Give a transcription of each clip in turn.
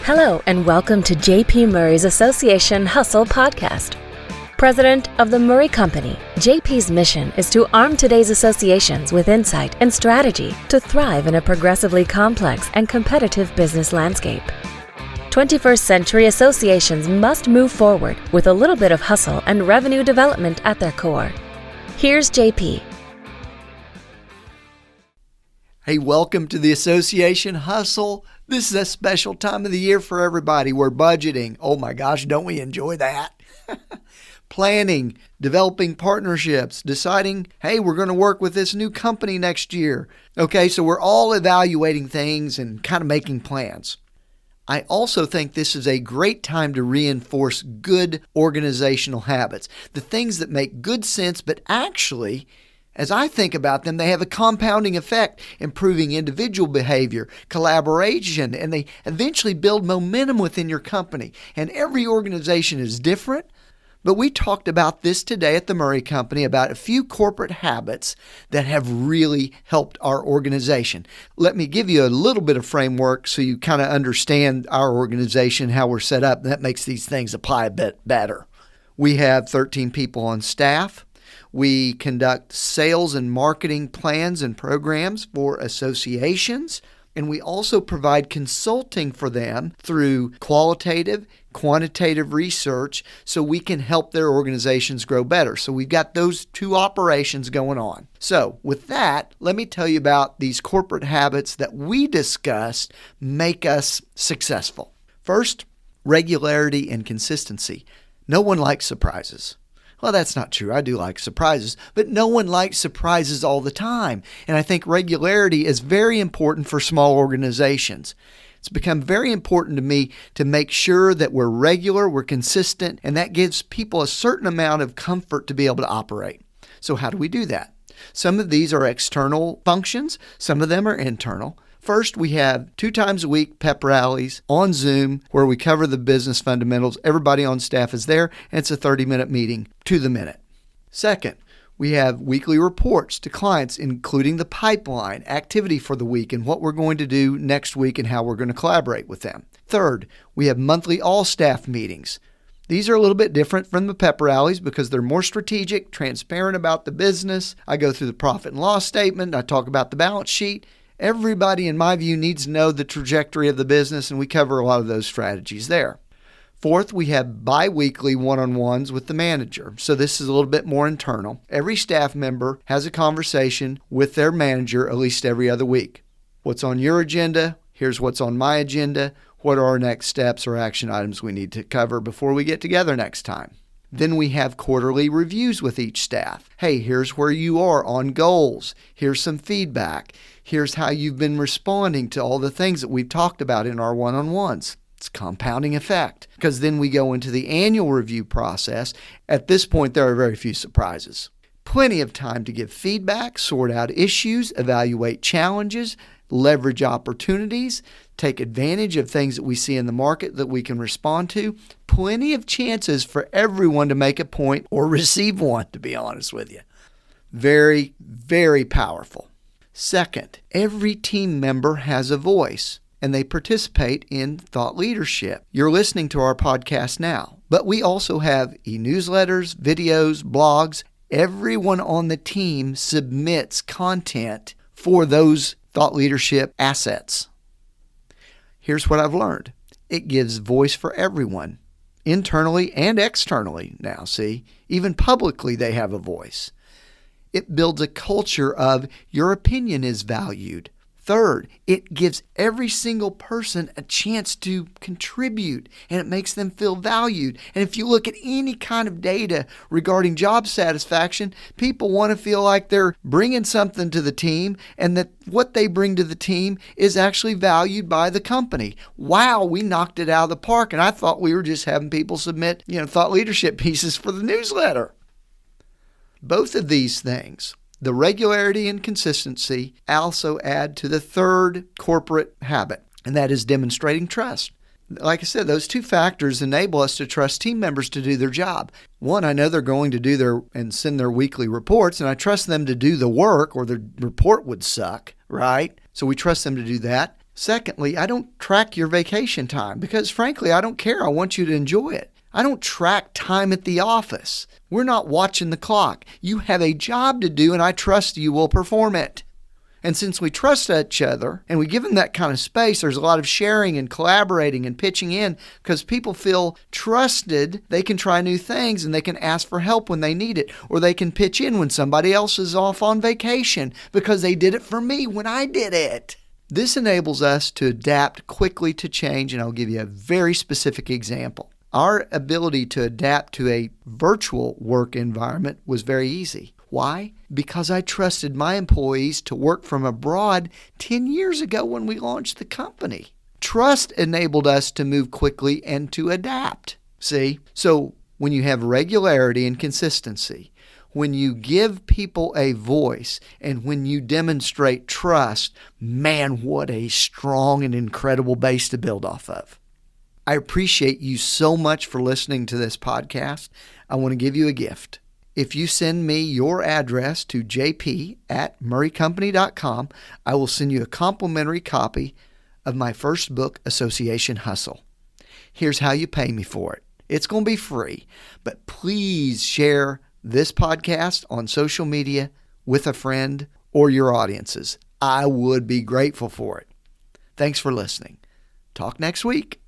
Hello and welcome to J.P. Murray's Association Hustle Podcast. President of the Murray Company, JP's mission is to arm today's associations with insight and strategy to thrive in a progressively complex and competitive business landscape. 21st century associations must move forward with a little bit of hustle and revenue development at their core. Here's JP. Hey, welcome to the Association Hustle. This is a special time of the year for everybody. We're budgeting. Oh my gosh, don't we enjoy that? Planning, developing partnerships, deciding, hey, we're going to work with this new company next year. Okay, so we're all evaluating things and kind of making plans. I also think this is a great time to reinforce good organizational habits, the things that make good sense, but actually, as I think about them, they have a compounding effect, improving individual behavior, collaboration, and they eventually build momentum within your company. And every organization is different, but we talked about this today at the Murray Company about a few corporate habits that have really helped our organization. Let me give you a little bit of framework so you kind of understand our organization, how we're set up, and that makes these things apply a bit better. We have 13 people on staff. We conduct sales and marketing plans and programs for associations, and we also provide consulting for them through qualitative, quantitative research so we can help their organizations grow better. So we've got those two operations going on. So with that, let me tell you about these corporate habits that we discussed make us successful. First, regularity and consistency. No one likes surprises. Well, that's not true. I do like surprises, but no one likes surprises all the time. And I think regularity is very important for small organizations. It's become very important to me to make sure that we're regular, we're consistent, and that gives people a certain amount of comfort to be able to operate. So how do we do that? Some of these are external functions. Some of them are internal. First, we have 2 times a week pep rallies on Zoom where we cover the business fundamentals. Everybody on staff is there, and it's a 30-minute meeting to the minute. Second, we have weekly reports to clients, including the pipeline, activity for the week, and what we're going to do next week and how we're going to collaborate with them. Third, we have monthly all-staff meetings. These are a little bit different from the pep rallies because they're more strategic, transparent about the business. I go through the profit and loss statement. I talk about the balance sheet. Everybody, in my view, needs to know the trajectory of the business, and we cover a lot of those strategies there. Fourth, we have bi-weekly one-on-ones with the manager. So this is a little bit more internal. Every staff member has a conversation with their manager at least every other week. What's on your agenda? Here's what's on my agenda. What are our next steps or action items we need to cover before we get together next time? Then we have quarterly reviews with each staff. Hey, here's where you are on goals. Here's some feedback. Here's how you've been responding to all the things that we've talked about in our one-on-ones. It's compounding effect because then we go into the annual review process. At this point, there are very few surprises. Plenty of time to give feedback, sort out issues, evaluate challenges, leverage opportunities, take advantage of things that we see in the market that we can respond to. Plenty of chances for everyone to make a point or receive one, to be honest with you. Very, very powerful. Second, every team member has a voice and they participate in thought leadership. You're listening to our podcast now, but we also have e-newsletters, videos, blogs. Everyone on the team submits content for those thought leadership assets. Here's what I've learned. It gives voice for everyone, internally and externally now, see? Even publicly they have a voice. It builds a culture of your opinion is valued. Third, it gives every single person a chance to contribute and it makes them feel valued. And if you look at any kind of data regarding job satisfaction, people want to feel like they're bringing something to the team and that what they bring to the team is actually valued by the company. Wow, we knocked it out of the park, and I thought we were just having people submit, thought leadership pieces for the newsletter. Both of these things, the regularity and consistency, also add to the third corporate habit, and that is demonstrating trust. Like I said, those two factors enable us to trust team members to do their job. One, I know they're going to do and send their weekly reports, and I trust them to do the work or the report would suck, right? So we trust them to do that. Secondly, I don't track your vacation time because, frankly, I don't care. I want you to enjoy it. I don't track time at the office. We're not watching the clock. You have a job to do, and I trust you will perform it. And since we trust each other and we give them that kind of space, there's a lot of sharing and collaborating and pitching in because people feel trusted. They can try new things and they can ask for help when they need it, or they can pitch in when somebody else is off on vacation because they did it for me when I did it. This enables us to adapt quickly to change, and I'll give you a very specific example. Our ability to adapt to a virtual work environment was very easy. Why? Because I trusted my employees to work from abroad 10 years ago when we launched the company. Trust enabled us to move quickly and to adapt. See? So when you have regularity and consistency, when you give people a voice, and when you demonstrate trust, man, what a strong and incredible base to build off of. I appreciate you so much for listening to this podcast. I want to give you a gift. If you send me your address to jp@murraycompany.com, I will send you a complimentary copy of my first book, Association Hustle. Here's how you pay me for it. It's going to be free, but please share this podcast on social media with a friend or your audiences. I would be grateful for it. Thanks for listening. Talk next week.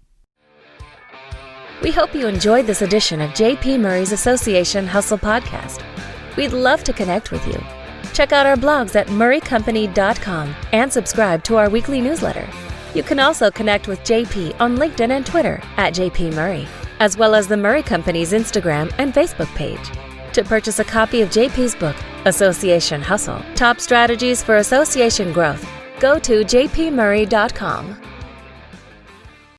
We hope you enjoyed this edition of J.P. Murray's Association Hustle Podcast. We'd love to connect with you. Check out our blogs at murraycompany.com and subscribe to our weekly newsletter. You can also connect with JP on LinkedIn and Twitter at JP Murray, as well as the Murray Company's Instagram and Facebook page. To purchase a copy of JP's book, Association Hustle, Top Strategies for Association Growth, go to jpmurray.com.